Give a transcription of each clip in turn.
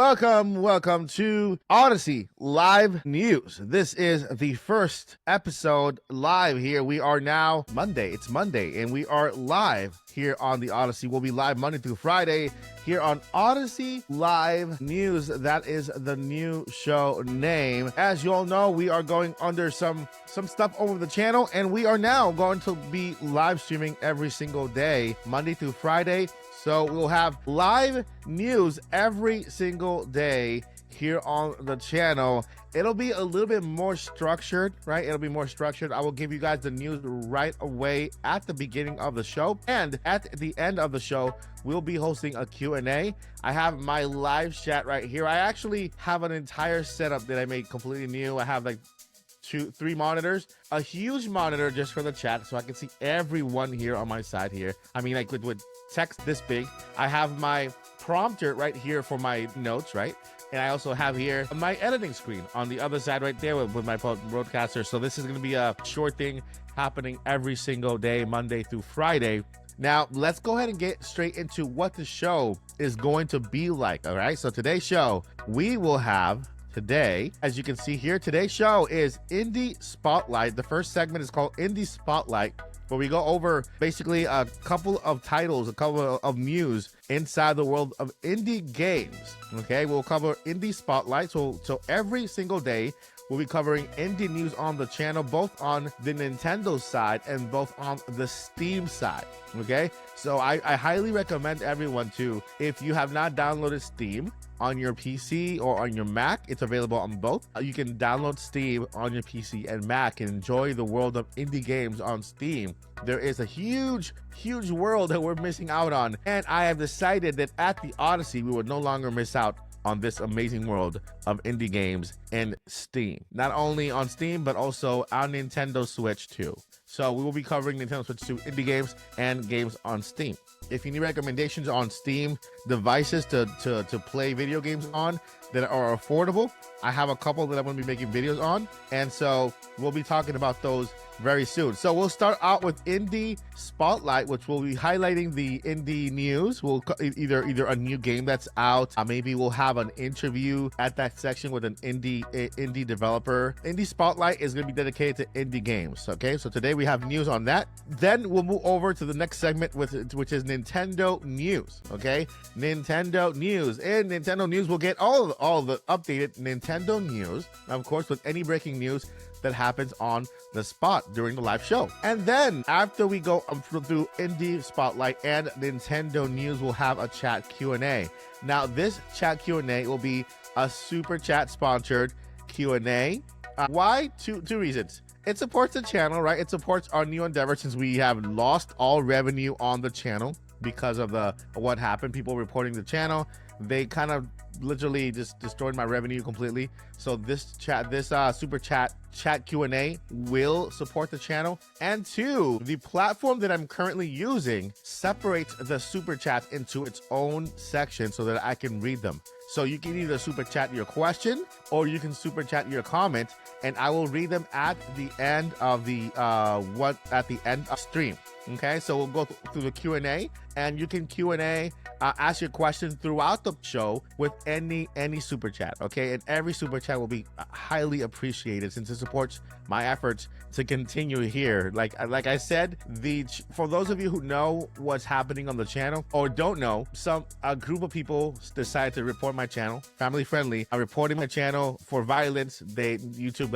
Welcome to Odyssey Live News. This is the first episode live here. We are now Monday. It's Monday, and we are live here on the Odyssey. We'll be live Monday through Friday here on Odyssey Live News. That is the new show name. As you all know, we are going under some stuff over the channel, and we are now going to be live streaming every single day, Monday through Friday. So we'll have live news every single day here on the channel. It'll be a little bit more structured, right? It'll be more structured. I will give you guys the news right away at the beginning of the show. And at the end of the show, we'll be hosting a Q&A. I have my live chat right here. I actually have an entire setup that I made completely new. I have like three monitors, a huge monitor just for the chat so I can see everyone here on my side here. I mean, like with text this big. I have my prompter right here for my notes, right? And I also have here my editing screen on the other side right there with my broadcaster. So this is going to be a short thing happening every single day, Monday through Friday. Now, let's go ahead and get straight into what the show is going to be like, all right? So today's show, we will have today, as you can see here, today's show is Indie Spotlight. The first segment is called Indie Spotlight, where we go over basically a couple of titles, a couple of news inside the world of indie games. Okay, we'll cover Indie Spotlight. So every single day, we'll be covering indie news on the channel, both on the Nintendo side and both on the Steam side. Okay, so I highly recommend everyone to, if you have not downloaded Steam on your PC or on your Mac, it's available on both. You can download Steam on your PC and Mac and enjoy the world of indie games on Steam. There is a huge world that we're missing out on, and I have decided that at the Odyssey, we would no longer miss out on this amazing world of indie games in Steam. Not only on Steam, but also on Nintendo Switch too. So we will be covering Nintendo Switch 2 indie games and games on Steam. If you need recommendations on Steam devices to play video games on that are affordable, I have a couple that I'm going to be making videos on, and so we'll be talking about those very soon. So we'll start out with Indie Spotlight, which will be highlighting the indie news. We'll either a new game that's out, maybe we'll have an interview at that section with an indie developer. Indie Spotlight is going to be dedicated to indie games. Okay, so today we have news on that. Then we'll move over to the next segment, which is Nintendo News. Okay, Nintendo News. In Nintendo News, we'll get all the updated Nintendo news, of course, with any breaking news that happens on the spot during the live show. And then after we go through Indie Spotlight and Nintendo News, we'll have a chat Q&A. Now, this chat Q&A will be a super chat sponsored Q&A. Why? Two reasons. It supports the channel, right? It supports our new endeavor since we have lost all revenue on the channel because of what happened. People reporting the channel. They kind of literally just destroyed my revenue completely. So this super chat Q&A will support the channel. And two, the platform that I'm currently using separates the super chats into its own section so that I can read them. So you can either super chat your question or you can super chat your comment, and I will read them at the end of the end of stream. Okay, so we'll go through the Q&A, and you can Q&A, ask your questions throughout the show with any super chat. Okay, and every super chat will be highly appreciated since it supports my efforts to continue here. Like I said, for those of you who know what's happening on the channel or don't know, a group of people decided to report my channel, family friendly, reporting my channel for violence. YouTube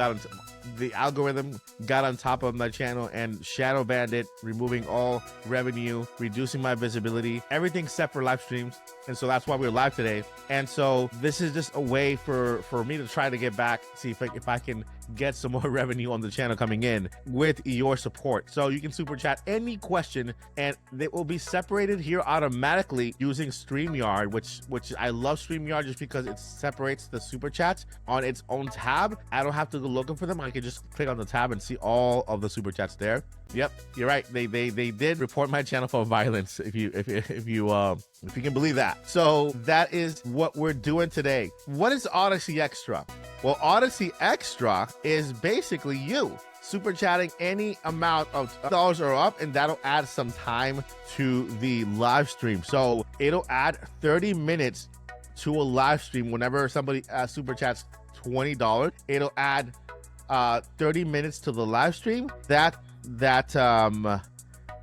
the algorithm got on top of my channel and shadow banned it, removing all revenue, reducing my visibility, everything except for live streams. And so that's why we're live today. And so this is just a way for me to try to get back, see if I can get some more revenue on the channel coming in with your support. So you can super chat any question, and they will be separated here automatically using StreamYard, which I love StreamYard just because it separates the super chats on its own tab. I don't have to go looking for them. I can just click on the tab and see all of the super chats there. Yep, you're right. They did report my channel for violence, if you can believe that. So that is what we're doing today. What is Odyssey Extra? Well, Odyssey Extra is basically you super chatting any amount of dollars or up, and that'll add some time to the live stream. So it'll add 30 minutes to a live stream, whenever somebody super chats $20, it'll add 30 minutes to the live stream.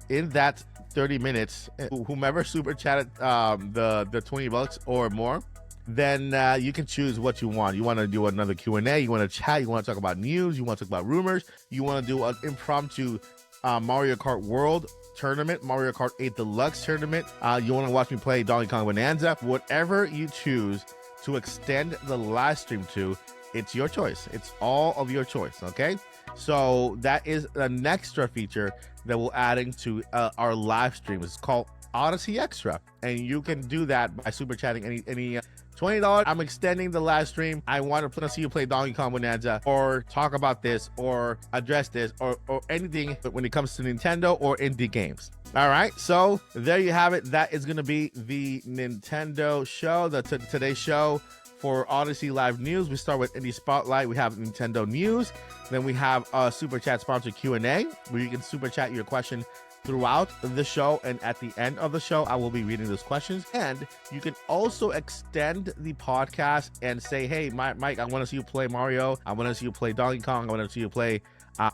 In that 30 minutes, whomever super chatted the $20 or more, then you can choose what you want. You want to do another Q&A, you want to chat, you want to talk about news, you want to talk about rumors, you want to do an impromptu Mario Kart World tournament, Mario Kart 8 Deluxe tournament, you want to watch me play Donkey Kong Bonanza. Whatever you choose to extend the live stream to, it's your choice. It's all of your choice, okay? So that is an extra feature that we're adding to our live stream. It's called Odyssey Extra, and you can do that by super chatting any $20. I'm extending the live stream. I want to see you play Donkey Kong Bonanza, or talk about this, or address this, or anything when it comes to Nintendo or indie games. All right, so there you have it. That is going to be the Nintendo show, today's show for Odyssey Live News. We start with Indie Spotlight. We have Nintendo News. Then we have a Super Chat sponsored Q&A, where you can Super Chat your question throughout the show, and at the end of the show I will be reading those questions. And you can also extend the podcast and say, hey Mike, I want to see you play Mario, I want to see you play Donkey Kong, I want to see you play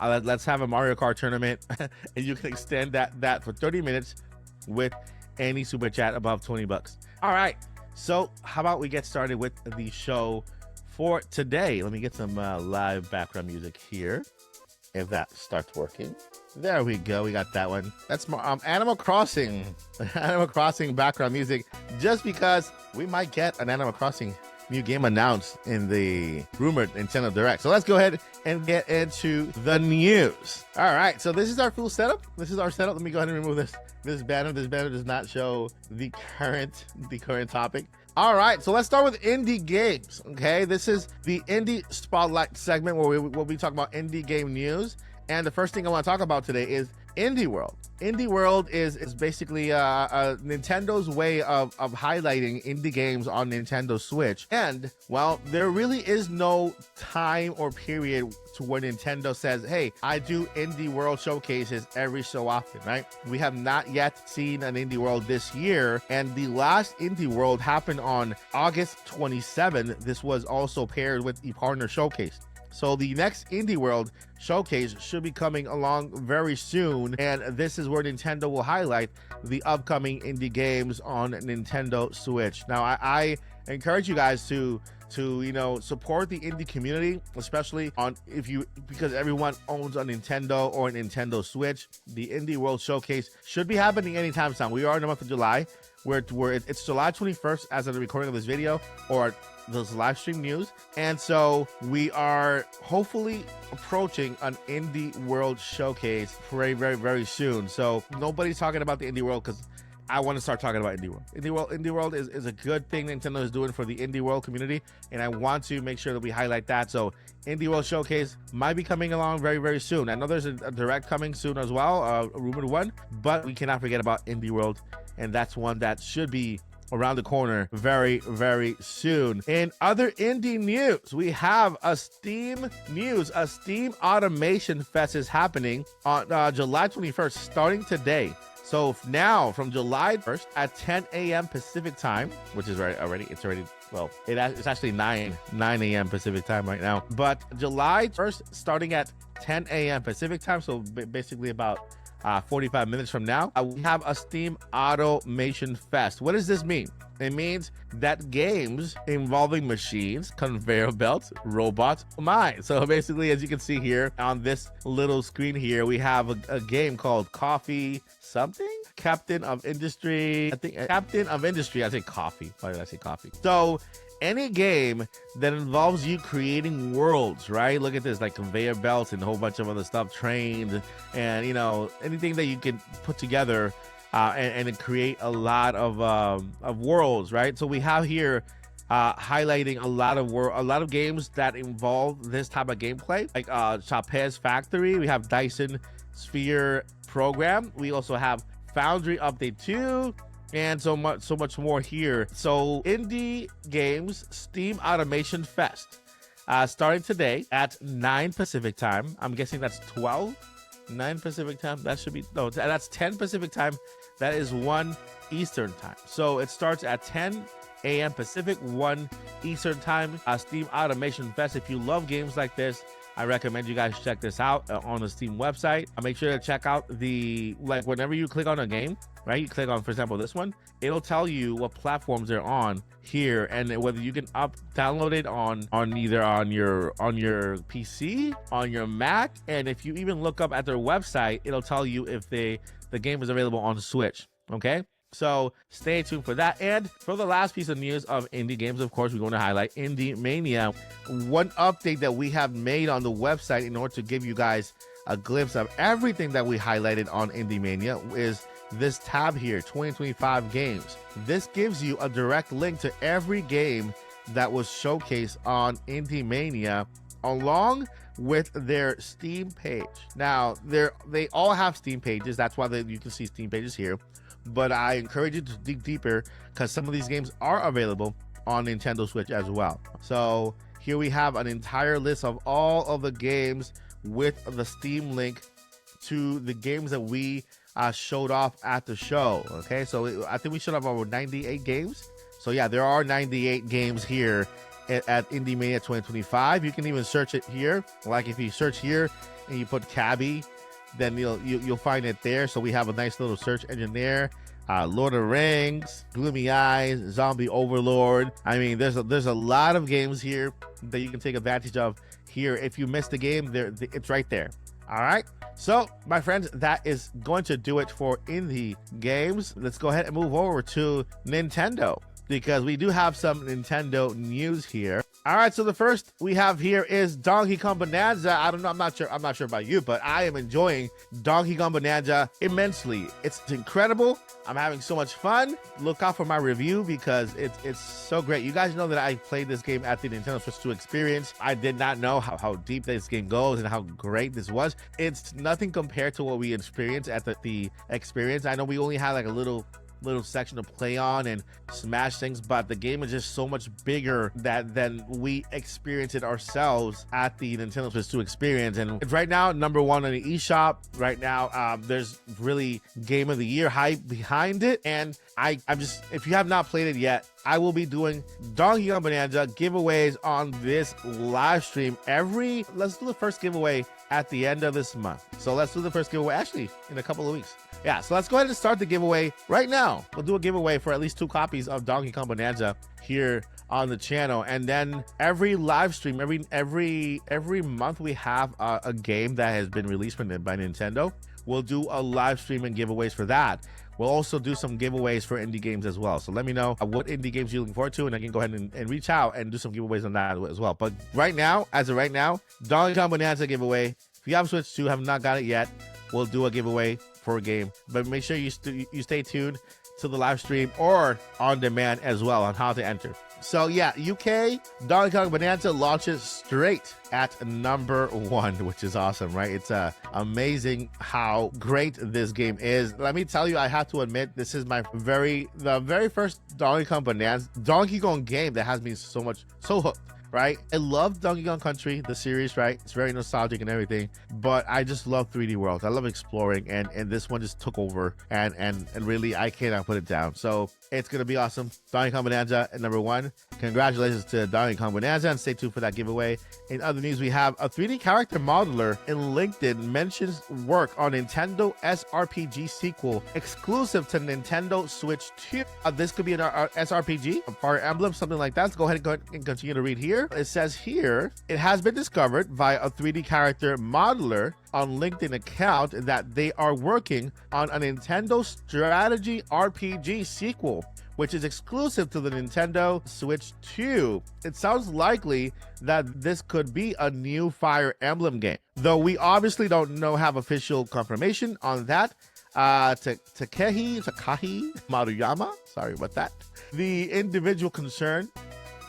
let's have a Mario Kart tournament. And you can extend that for 30 minutes with any super chat above $20. All right, so how about we get started with the show for today? Let me get some live background music here, if that starts working. There we go. We got that one. That's Animal Crossing. Animal Crossing background music, just because we might get an Animal Crossing new game announced in the rumored Nintendo Direct. So let's go ahead and get into the news. All right. So this is our full setup. This is our setup. Let me go ahead and remove this banner. This banner does not show the current topic. All right, so let's start with indie games. Okay, this is the Indie Spotlight segment where we'll be talking about indie game news. And the first thing I want to talk about today is Indie World. Indie World is basically Nintendo's way of highlighting indie games on Nintendo Switch. And, well, there really is no time or period to where Nintendo says, hey, I do Indie World showcases every so often, right? We have not yet seen an Indie World this year. And the last Indie World happened on August 27th. This was also paired with the partner showcase. So the next Indie World showcase should be coming along very soon, and this is where Nintendo will highlight the upcoming indie games on Nintendo Switch. Now, I encourage you guys to support the indie community, especially because everyone owns a Nintendo or a Nintendo Switch. The Indie World Showcase should be happening anytime soon. We are in the month of July, where it's July 21st as of the recording of this video, or those live stream news. And so we are hopefully approaching an Indie World Showcase very, very, very soon. So nobody's talking about the Indie World because I want to start talking about Indie World. Indie World is a good thing Nintendo is doing for the Indie World community, and I want to make sure that we highlight that. So Indie World Showcase might be coming along very, very soon. I know there's a direct coming soon as well, a rumored one, but we cannot forget about Indie World, and that's one that should be around the corner very, very soon. In other indie news, we have a Steam Automation Fest is happening on July 21st, starting today. So now from July 1st at 10 a.m. Pacific time, which is it's actually 9 a.m. Pacific time right now. But July 1st, starting at 10 a.m. Pacific time, so basically about 45 minutes from now, we have a Steam Automation Fest. What does this mean? It means that games involving machines, conveyor belts, robots, mine. So basically, as you can see here on this little screen here, we have a game called Coffee something? Captain of Industry. I think Captain of Industry. I say coffee. Why did I say coffee? So any game that involves you creating worlds, right? Look at this, like conveyor belts and a whole bunch of other stuff, trains, and anything that you can put together and create a lot of worlds, right? So we have here highlighting a lot of games that involve this type of gameplay, like Chapez Factory. We have Dyson Sphere Program. We also have Foundry Update 2. And so much more here. So Indie Games Steam Automation Fest starting today at 9 Pacific time. I'm guessing that's 9 Pacific time. That should be, no, that's 10 Pacific time. That is 1 Eastern time. So it starts at 10 a.m. Pacific, 1 Eastern Time. Steam Automation Fest. If you love games like this, I recommend you guys check this out on the Steam website. Make sure to check out whenever you click on a game, right? You click on, for example, this one, it'll tell you what platforms they're on here, and whether you can download it on either on your PC, on your Mac, and if you even look up at their website, it'll tell you if the game is available on Switch. Okay. So stay tuned for that. And for the last piece of news of indie games, of course, we're going to highlight Indie Mania. One update that we have made on the website in order to give you guys a glimpse of everything that we highlighted on Indie Mania is this tab here, 2025 games. This gives you a direct link to every game that was showcased on Indie Mania, along with their Steam page. Now, they all have Steam pages. That's why you can see Steam pages here. But I encourage you to dig deeper because some of these games are available on Nintendo Switch as well. So here we have an entire list of all of the games with the Steam link to the games that we showed off at the show. Okay, so I think we showed off over 98 games. So yeah, there are 98 games here at Indie Mania 2025. You can even search it here. Like if you search here and you put Cabby, then you'll find it there. So we have a nice little search engine there. Lord of the Rings, Gloomy Eyes, Zombie Overlord. I mean, there's a lot of games here that you can take advantage of here. If you missed the game, it's right there. All right. So, my friends, that is going to do it for Indie Games. Let's go ahead and move over to Nintendo, because we do have some Nintendo news here. All right, so the first we have here is Donkey Kong Bonanza. I don't know, I'm not sure about you, but I am enjoying Donkey Kong Bonanza immensely. It's incredible. I'm having so much fun. Look out for my review because it's so great. You guys know that I played this game at the Nintendo Switch 2 experience. I did not know how deep this game goes and how great this was. It's nothing compared to what we experienced at the experience. I know we only had like a little section to play on and smash things, but the game is just so much bigger than we experienced it ourselves at the Nintendo Switch 2 experience. And it's right now #1 on the eShop right now. There's really Game of the Year hype behind it, and I'm just, if you have not played it yet, I will be doing Donkey Kong Bonanza giveaways on this live stream let's do the first giveaway at the end of this month. So let's do the first giveaway actually in a couple of weeks. Yeah, so let's go ahead and start the giveaway right now. We'll do a giveaway for at least 2 copies of Donkey Kong Bonanza here on the channel, and then every live stream, every month we have a game that has been released by Nintendo. We'll do a live stream and giveaways for that. We'll also do some giveaways for indie games as well. So let me know what indie games you're looking forward to, and I can go ahead and reach out and do some giveaways on that as well. But right now, as of right now, Donkey Kong Bonanza giveaway. If you have Switch 2, have not got it yet, we'll do a giveaway for a game. But make sure you stay tuned to the live stream or on demand as well on how to enter. So yeah, UK Donkey Kong Bonanza launches straight at #1, which is awesome, right? It's amazing how great this game is. Let me tell you, I have to admit, this is the very first Donkey Kong game that has me so hooked. Right? I love Donkey Kong Country, the series, right? It's very nostalgic and everything, but I just love 3D worlds. I love exploring, and this one just took over, and really, I cannot put it down. So it's going to be awesome. Donkey Kong Bonanza at #1. Congratulations to Donkey Kong Bonanza, and stay tuned for that giveaway. In other news, we have a 3D character modeler in LinkedIn mentions work on Nintendo SRPG sequel exclusive to Nintendo Switch 2. This could be an SRPG, a Fire Emblem, something like that. Let's go ahead and continue to read here. It says here, it has been discovered via a 3D character modeler on LinkedIn account that they are working on a Nintendo strategy RPG sequel, which is exclusive to the Nintendo Switch 2. It sounds likely that this could be a new Fire Emblem game, though we obviously don't have official confirmation on that. Takahi Maruyama, sorry about that. The individual concerned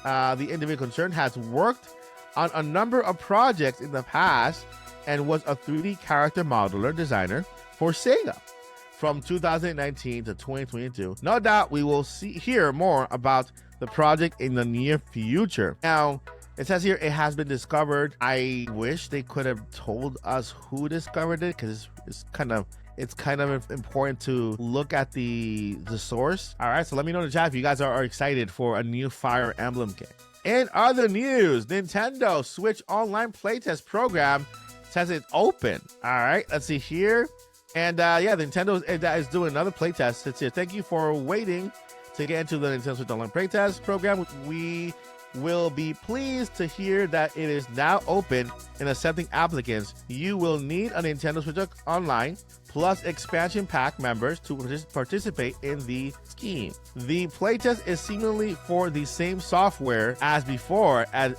has worked on a number of projects in the past and was a 3D character modeler designer for Sega from 2019 to 2022. No doubt we will hear more about the project in the near future. Now, it says here it has been discovered. I wish they could have told us who discovered it, because it's it's kind of important to look at the source. All right, so let me know in the chat if you guys are excited for a new Fire Emblem game. In other news, Nintendo Switch Online Playtest program says it's open. All right, let's see here. And yeah, Nintendo is doing another playtest. It's here. Thank you for waiting to get into the Nintendo Switch Online Playtest program. We will be pleased to hear that it is now open and accepting applicants. You will need a Nintendo Switch Online plus expansion pack members to participate in the scheme. The playtest is seemingly for the same software as before and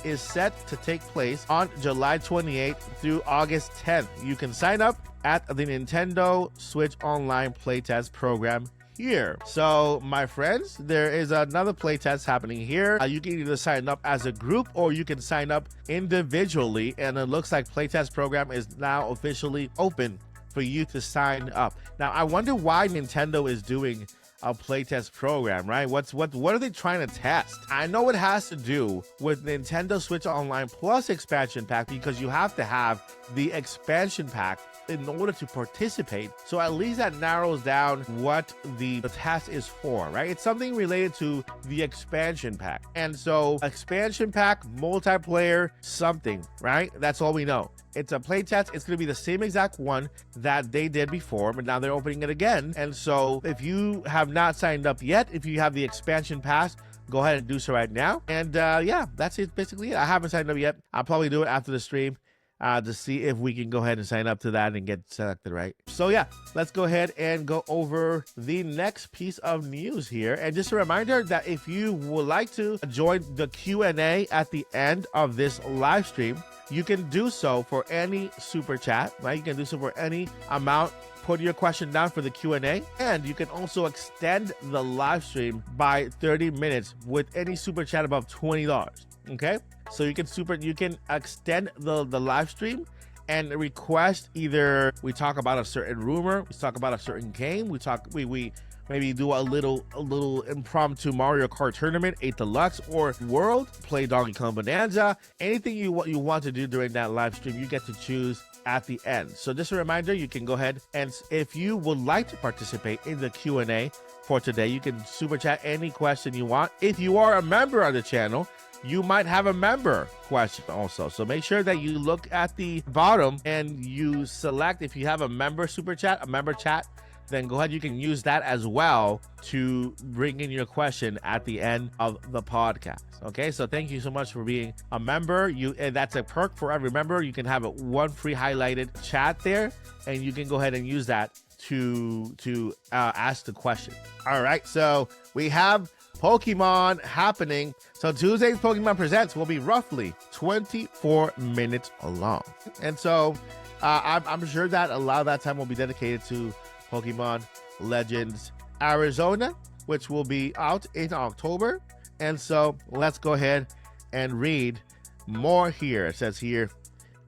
is set to take place on July 28th through August 10th. You can sign up at the Nintendo Switch Online Playtest program here. So my friends, there is another playtest happening here. You can either sign up as a group or you can sign up individually, and it looks like playtest program is now officially open for you to sign up. Now I wonder why Nintendo is doing a playtest program, right? What are they trying to test? I know it has to do with Nintendo Switch Online Plus expansion pack, because you have to have the expansion pack in order to participate. So at least that narrows down what the test is for, right? It's something related to the expansion pack. And so expansion pack, multiplayer, something, right? That's all we know. It's a playtest. It's going to be the same exact one that they did before, but now they're opening it again. And so if you have not signed up yet, if you have the expansion pass, go ahead and do so right now. And yeah, that's it, basically it. I haven't signed up yet. I'll probably do it after the stream to see if we can go ahead and sign up to that and get selected, right? So yeah, let's go ahead and go over the next piece of news here. And just a reminder that if you would like to join the Q&A at the end of this live stream, you can do so for any super chat, right? You can do so for any amount. Put your question down for the Q&A, and you can also extend the live stream by 30 minutes with any super chat above $20. Okay, so you can extend the live stream and request either we talk about a certain rumor, we talk about a certain game, we maybe do a little impromptu Mario Kart tournament, 8 Deluxe, or World, play Donkey Kong Bonanza. Anything you want to do during that live stream, you get to choose at the end. So just a reminder, you can go ahead and if you would like to participate in the Q&A for today, you can super chat any question you want. If you are a member of the channel, you might have a member question also. So make sure that you look at the bottom and you select if you have a member super chat, a member chat, then go ahead. You can use that as well to bring in your question at the end of the podcast. Okay, so thank you so much for being a member. And that's a perk for every member. You can have one free highlighted chat there, and you can go ahead and use that to ask the question. All right, so we have Pokemon happening. So Tuesday's Pokemon Presents will be roughly 24 minutes long. And so I'm sure that a lot of that time will be dedicated to Pokemon Legends Arizona, which will be out in October. And so let's go ahead and read more here. It says here,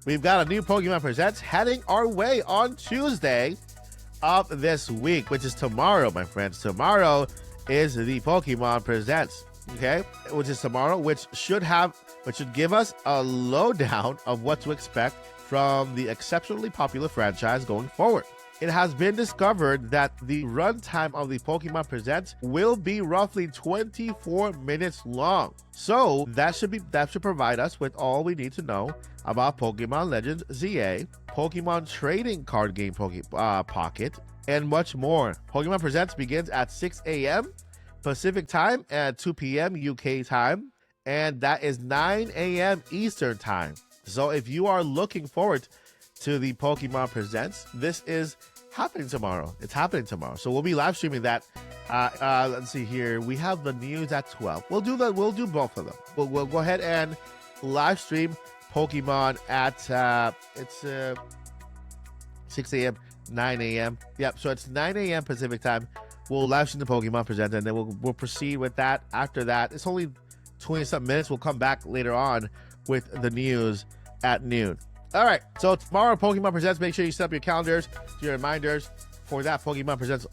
we've got a new Pokemon Presents heading our way on Tuesday of this week, which is tomorrow, my friends. Tomorrow is the Pokemon Presents, okay, which is tomorrow, which should give us a lowdown of what to expect from the exceptionally popular franchise going forward. It has been discovered that the runtime of the Pokemon Presents will be roughly 24 minutes long. So that should provide us with all we need to know about Pokemon Legends ZA, Pokemon Trading Card Game Pocket, and much more. Pokemon Presents begins at 6 a.m. Pacific time and 2 p.m. UK time, and that is 9 a.m. Eastern time. So if you are looking forward to the Pokemon Presents, this is happening tomorrow. It's happening tomorrow. So we'll be live streaming that. Let's see here. We have the news at 12. We'll do both of them. We'll go ahead and live stream Pokemon at 6 a.m., 9 a.m. Yep. So it's 9 a.m. Pacific time. We'll live stream the Pokemon Present, and then we'll proceed with that. After that, it's only 20-something minutes. We'll come back later on with the news at noon. All right, so tomorrow, Pokemon Presents. Make sure you set up your calendars, your reminders for that Pokemon Presents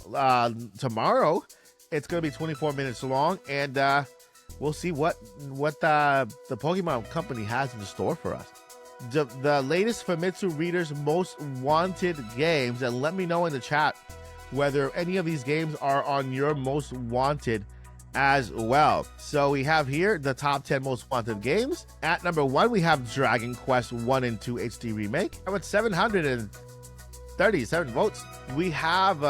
tomorrow. It's going to be 24 minutes long, and we'll see what the Pokemon company has in store for us. the latest Famitsu readers' most wanted games, and let me know in the chat whether any of these games are on your most wanted as well. So we have here the top 10 most wanted games. At number 1, we have Dragon Quest 1 and 2 HD Remake with 737 votes. We have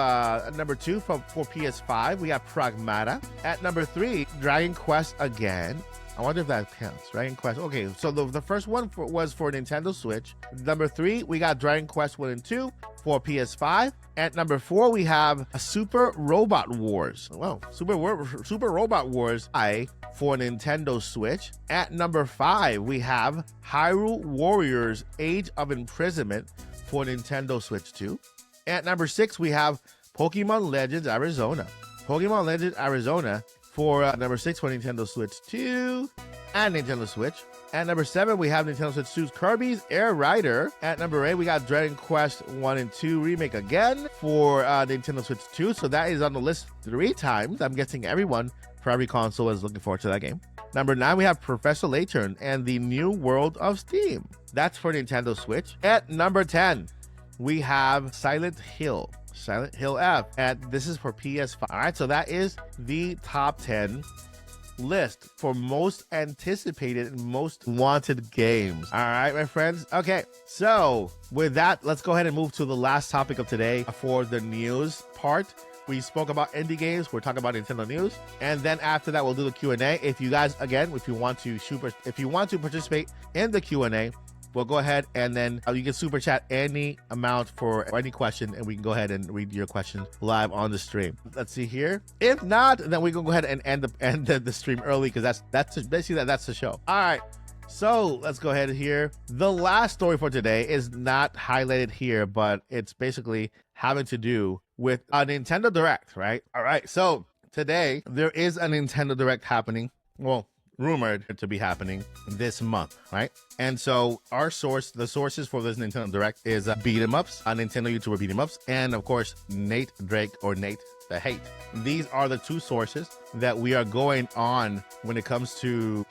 number 2 for PS5, we have Pragmata. At number 3, Dragon Quest again. I wonder if that counts. Dragon Quest. Okay, so the first one was for Nintendo Switch. Number 3, we got Dragon Quest 1 and 2 for PS5. At number 4, we have Super Robot Wars. Well, Super Robot Wars for Nintendo Switch. At number 5, we have Hyrule Warriors Age of Imprisonment for Nintendo Switch 2. At number 6, we have Pokémon Legends Arizona. Pokémon Legends Arizona for number 6 for Nintendo Switch 2 and Nintendo Switch. At number 7, we have Nintendo Switch 2's Kirby's Air Rider. At number 8, we got Dragon Quest 1 and 2 Remake again for Nintendo Switch 2. So that is on the list 3 times. I'm guessing everyone for every console is looking forward to that game. Number 9, we have Professor Layton and the New World of Steam. That's for Nintendo Switch. At number 10, we have Silent Hill F, and this is for PS5. All right, so that is the top 10 list for most anticipated and most wanted games. All right, my friends. Okay, so with that, let's go ahead and move to the last topic of today for the news part. We spoke about indie games. We're talking about Nintendo news, and then after that, we'll do the Q&A. If you guys, again, if you want to participate in the Q&A, we'll go ahead and then you can super chat any amount for any question, and we can go ahead and read your question live on the stream. Let's see here. If not, then we can go ahead and end the stream early, because that's basically that's the show. All right. So let's go ahead here. The last story for today is not highlighted here, but it's basically having to do with a Nintendo Direct, right? All right. So today there is a Nintendo Direct happening. Well, rumored to be happening this month, right? And so the sources for this Nintendo Direct is beat 'em ups, a Nintendo YouTuber beat 'em ups, and of course Nate Drake or Nate the Hate. These are the 2 sources that we are going on when it comes to,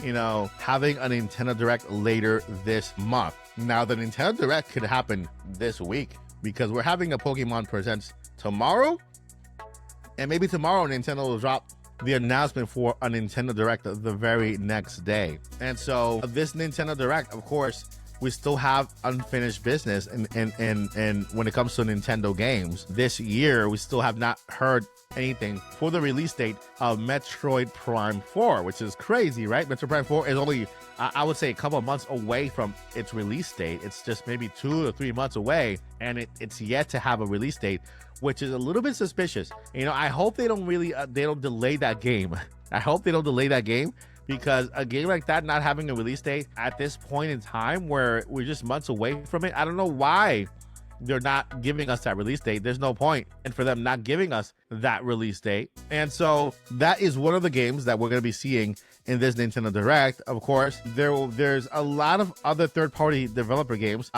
having a Nintendo Direct later this month. Now the Nintendo Direct could happen this week, because we're having a Pokemon Presents tomorrow, and maybe tomorrow Nintendo will drop the announcement for a Nintendo Direct the very next day. And so this Nintendo Direct, of course, we still have unfinished business, and when it comes to Nintendo games this year, we still have not heard anything for the release date of Metroid Prime 4, which is crazy, right? Metroid Prime 4 is only, I would say, a couple of months away from its release date. It's just maybe 2 or 3 months away, and it's yet to have a release date, which is a little bit suspicious. I hope they don't delay that game. I hope they don't delay that game, because a game like that not having a release date at this point in time, where we're just months away from it, I don't know why they're not giving us that release date. There's no point in for them not giving us that release date. And so that is one of the games that we're going to be seeing in this Nintendo Direct. Of course, there's a lot of other third-party developer games.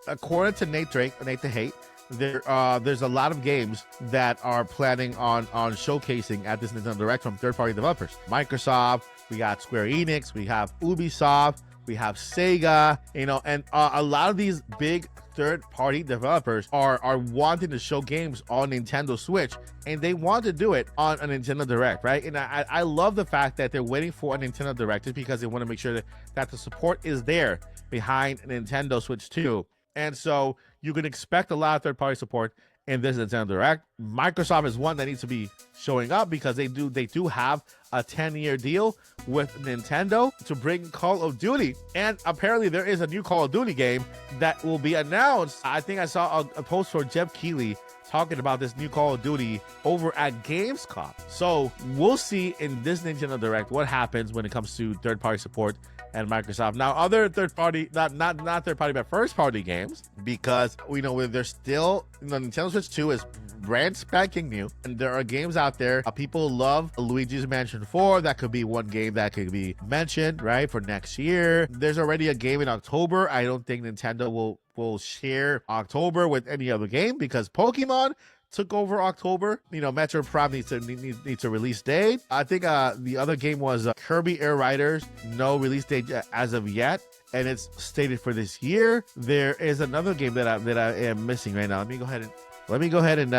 According to Nate Drake, Nate the Hate, there's a lot of games that are planning on showcasing at this Nintendo Direct from third-party developers. Microsoft, we got Square Enix, we have Ubisoft, we have Sega, and a lot of these big third-party developers are wanting to show games on Nintendo Switch, and they want to do it on a Nintendo Direct, right? And I love the fact that they're waiting for a Nintendo Direct, just because they want to make sure that the support is there behind Nintendo Switch 2. And so you can expect a lot of third-party support in this Nintendo Direct. Microsoft is one that needs to be showing up, because they do have a 10-year deal with Nintendo to bring Call of Duty, and apparently there is a new Call of Duty game that will be announced. I think I saw a post for Jeff Keighley talking about this new Call of Duty over at Gamescom. So we'll see in this Nintendo Direct what happens when it comes to third-party support and Microsoft. Now, other third-party, not third-party, but first-party games, because we know they're still, the Nintendo Switch 2 is brand spanking new, and there are games out there. People love Luigi's Mansion 4. That could be one game that could be mentioned, right, for next year. There's already a game in October. I don't think Nintendo will share October with any other game, because Pokemon took over October. You know, Metroid Prime needs a release date. I think the other game was Kirby Air Riders. No release date as of yet, and it's stated for this year. There is another game that I am missing right now. Let me go ahead and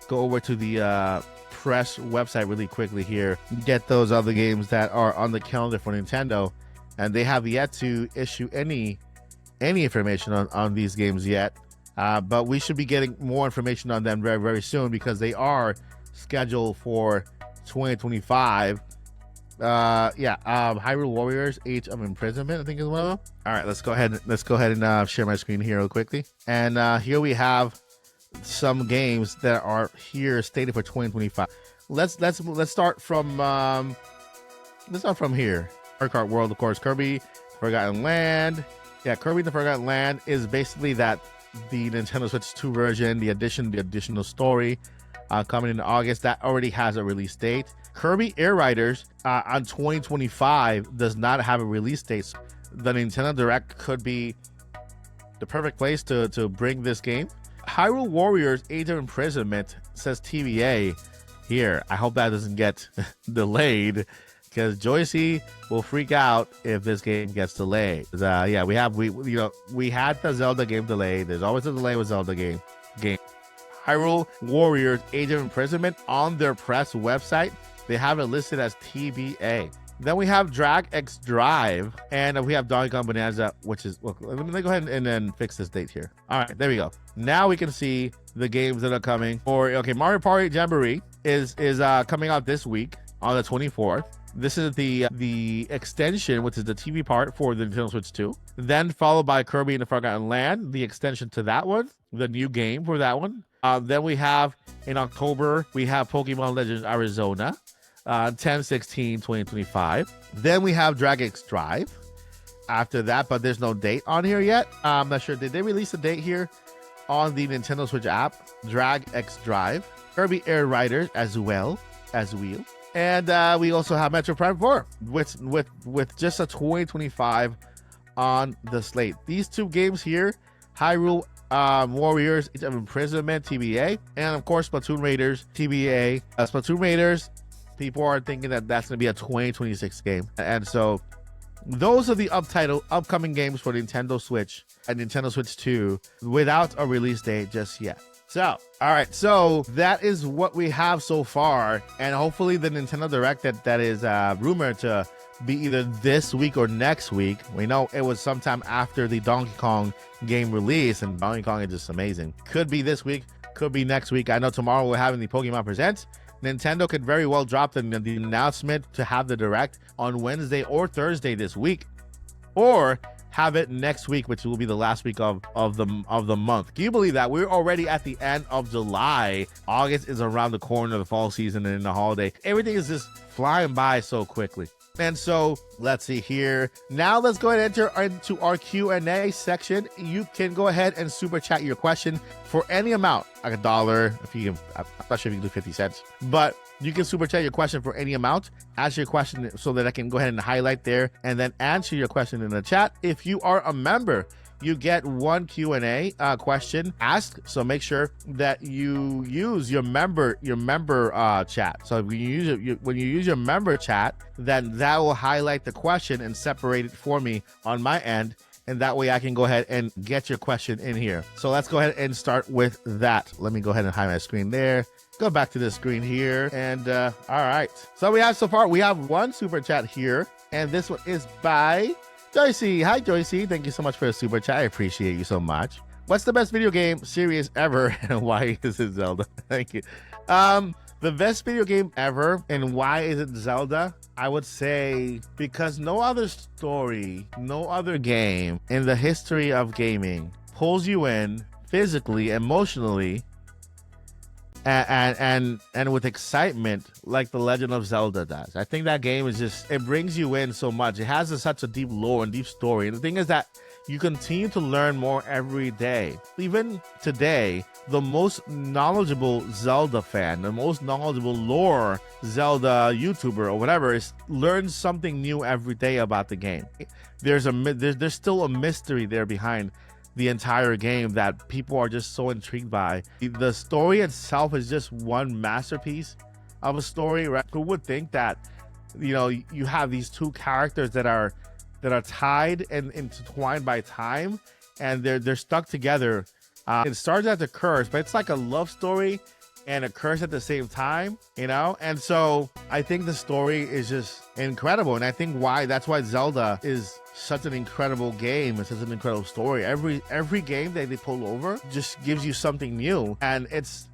go over to the press website really quickly here. Get those other games that are on the calendar for Nintendo, and they have yet to issue any information on these games yet. But we should be getting more information on them very, very soon because they are scheduled for 2025. Hyrule Warriors: Age of Imprisonment, I think is one of them. All right, let's go ahead and share my screen here real quickly. And here we have some games that are here stated for 2025. Let's start from here. Kart World, of course. Kirby Forgotten Land. Yeah, Kirby the Forgotten Land is basically that the Nintendo Switch 2 version, the additional story coming in August. That already has a release date. Kirby Air Riders on 2025 does not have a release date. So the Nintendo Direct could be the perfect place to bring this game. Hyrule Warriors: Age of Imprisonment says TBA here. I hope that doesn't get delayed, because Joycey will freak out if this game gets delayed. We had the Zelda game delayed. There's always a delay with Zelda game. Hyrule Warriors: Age of Imprisonment, on their press website, they have it listed as TBA. Then we have Drag X Drive, and we have Donkey Kong Bonanza, which is, well, let me go ahead and then fix this date here. All right, there we go. Now we can see the games that are coming. Mario Party Jamboree is coming out this week on the 24th. This is the extension, which is the TV part for the Nintendo Switch 2. Then followed by Kirby and the Forgotten Land, the extension to that one, the new game for that one. Then we have, in October, we have Pokémon Legends Arizona, 10/16/2025. Then we have Drag X Drive after that, but there's no date on here yet. I'm not sure. Did they release a date here on the Nintendo Switch app? Drag X Drive, Kirby Air Riders as well. And we also have Metroid Prime 4 with just a 2025 on the slate. These two games here, Hyrule Warriors: Age of Imprisonment, TBA, and of course Splatoon Raiders, TBA. Splatoon Raiders, people are thinking that that's going to be a 2026 game, and so those are the upcoming games for Nintendo Switch and Nintendo Switch 2 without a release date just yet. So, all right, so that is what we have so far, and hopefully the Nintendo Direct that is rumored to be either this week or next week. We know it was sometime after the Donkey Kong game release, and Donkey Kong is just amazing. Could be this week, could be next week. I know tomorrow we're having the Pokemon Presents. Nintendo could very well drop the announcement to have the Direct on Wednesday or Thursday this week, or have it next week, which will be the last week of the month. Can you believe that? We're already at the end of July. August is around the corner of the fall season and the holiday. Everything is just flying by so quickly. And so let's see here. Now let's go ahead and enter into our Q&A section. You can go ahead and super chat your question for any amount, like $1. If you can, I'm not sure if you can do 50 cents, but you can super chat your question for any amount. Ask your question so that I can go ahead and highlight there and then answer your question in the chat. If you are a member, you get one Q&A question asked. So make sure that you use your member chat. So when you use your member chat, then that will highlight the question and separate it for me on my end. And that way I can go ahead and get your question in here. So let's go ahead and start with that. Let me go ahead and hide my screen there. Go back to the screen here. And all right. So we have one super chat here. And this one is by Joycey. Hi, Joycey. Thank you so much for the super chat. I appreciate you so much. What's the best video game series ever, and why is it Zelda? Thank you. The best video game ever, and why is it Zelda? I would say because no other story, no other game in the history of gaming pulls you in physically, emotionally, and with excitement like The Legend of Zelda does. I think that game is just, it brings you in so much. It has such a deep lore and deep story. And the thing is that you continue to learn more every day. Even today, the most knowledgeable Zelda fan, the most knowledgeable lore Zelda YouTuber or whatever learns something new every day about the game. There's still a mystery there behind the entire game that people are just so intrigued by. The story itself is just one masterpiece of a story, right? Who would think that, you know, you have these two characters that are tied and intertwined by time, and they're stuck together. It starts as a curse, but it's like a love story and a curse at the same time, you know? And so I think the story is just incredible. And I think that's why Zelda is such an incredible game. It's such an incredible story. Every game that they pull over just gives you something new. And it's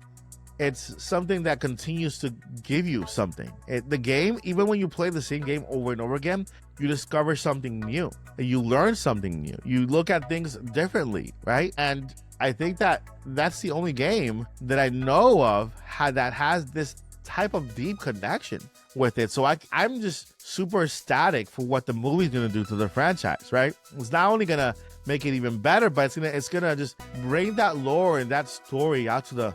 something that continues to give you something. The game, even when you play the same game over and over again, you discover something new. You learn something new. You look at things differently, right? And I think that's the only game that I know of that has this type of deep connection with it. So I'm just super ecstatic for what the movie's gonna do to the franchise, right? It's not only gonna make it even better, but it's gonna just bring that lore and that story out to the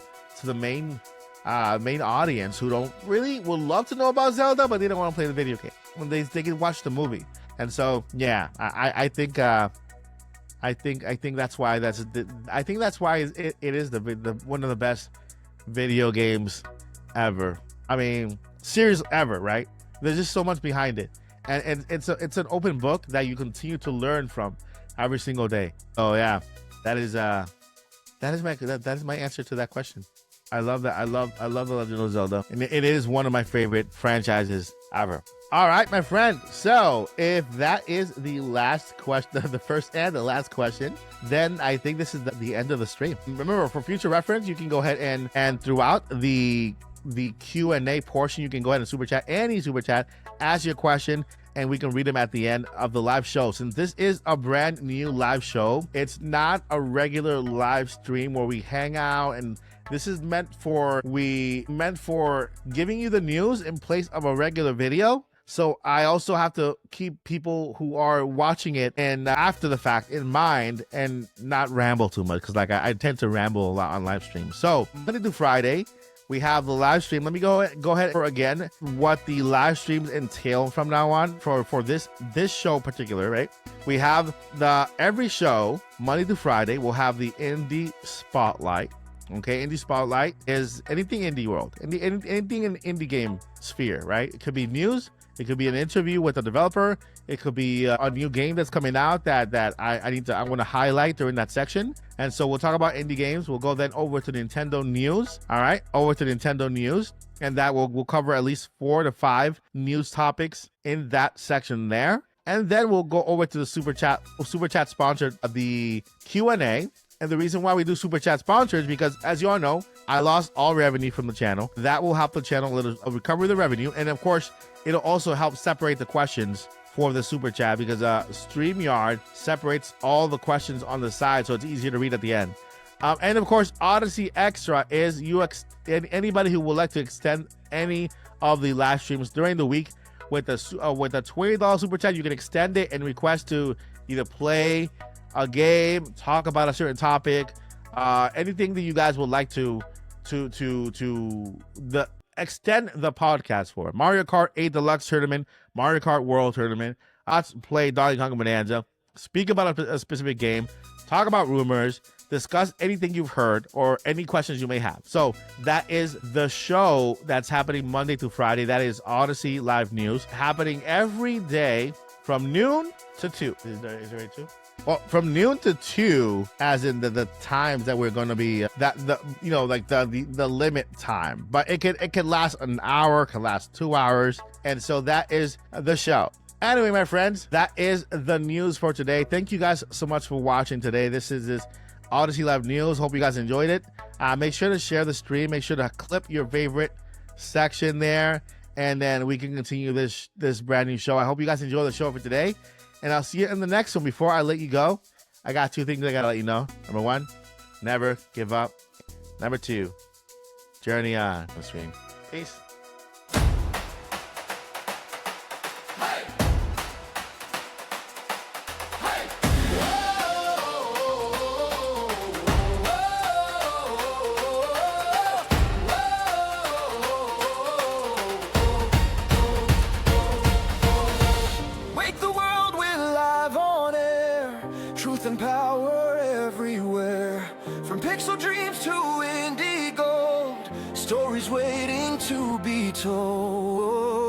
main audience who would love to know about Zelda, but they don't want to play the video game. When they can watch the movie. And so yeah, I think that's why it is the one of the best video games ever. I mean, series ever, right? There's just so much behind it, and it's an open book that you continue to learn from every single day. Oh yeah, that is my answer to that question. I love that. I love The Legend of Zelda, and it is one of my favorite franchises ever. All right, my friend. So if that is the last question, the first and the last question, then I think this is the end of the stream. Remember, for future reference, you can go ahead and throughout the Q&A portion, you can go ahead and super chat, ask your question, and we can read them at the end of the live show. Since this is a brand new live show, it's not a regular live stream where we hang out, and this is meant for giving you the news in place of a regular video. So I also have to keep people who are watching it and after the fact in mind and not ramble too much, because I tend to ramble a lot on live streams. So Monday through Friday, we have the live stream. Let me go ahead for again what the live streams entail from now on for this show in particular, right? We have every show Monday through Friday. We'll have the indie spotlight. Okay, indie spotlight is anything indie world, anything in indie game sphere, right? It could be news. It could be an interview with a developer. It could be a new game that's coming out that I want to highlight during that section. And so we'll talk about indie games. We'll go then over to Nintendo news. All right, over to Nintendo news, and that we'll cover at least 4 to 5 news topics in that section there. And then we'll go over to the super chat sponsored the Q&A. And the reason why we do super chat sponsors is because, as you all know, I lost all revenue from the channel. That will help the channel recover the revenue, and of course, it'll also help separate the questions for the super chat, because StreamYard separates all the questions on the side, so it's easier to read at the end. And of course, Odyssey Extra is anybody who would like to extend any of the live streams during the week with a $20 super chat. You can extend it and request to either play a game, talk about a certain topic, anything that you guys would like to extend the podcast for. Mario Kart 8 Deluxe Tournament, Mario Kart World Tournament, play Donkey Kong Bonanza, speak about a specific game, talk about rumors, discuss anything you've heard or any questions you may have. So that is the show that's happening Monday through Friday. That is Odyssey Live News, happening every day from noon to 2. Is there 2? Well, from noon to 2, as in the times that we're going to be the limit time. But it can last an hour, can last 2 hours, and so that is the show. Anyway, my friends, that is the news for today. Thank you guys so much for watching today. This Odyssey Live News. Hope you guys enjoyed it. Make sure to share the stream. Make sure to clip your favorite section there, and then we can continue this brand new show. I hope you guys enjoy the show for today. And I'll see you in the next one. Before I let you go, I got 2 things I got to let you know. Number 1, never give up. Number 2, journey on the stream. Peace. And power every From pixel dreams to indie gold, stories waiting to be told.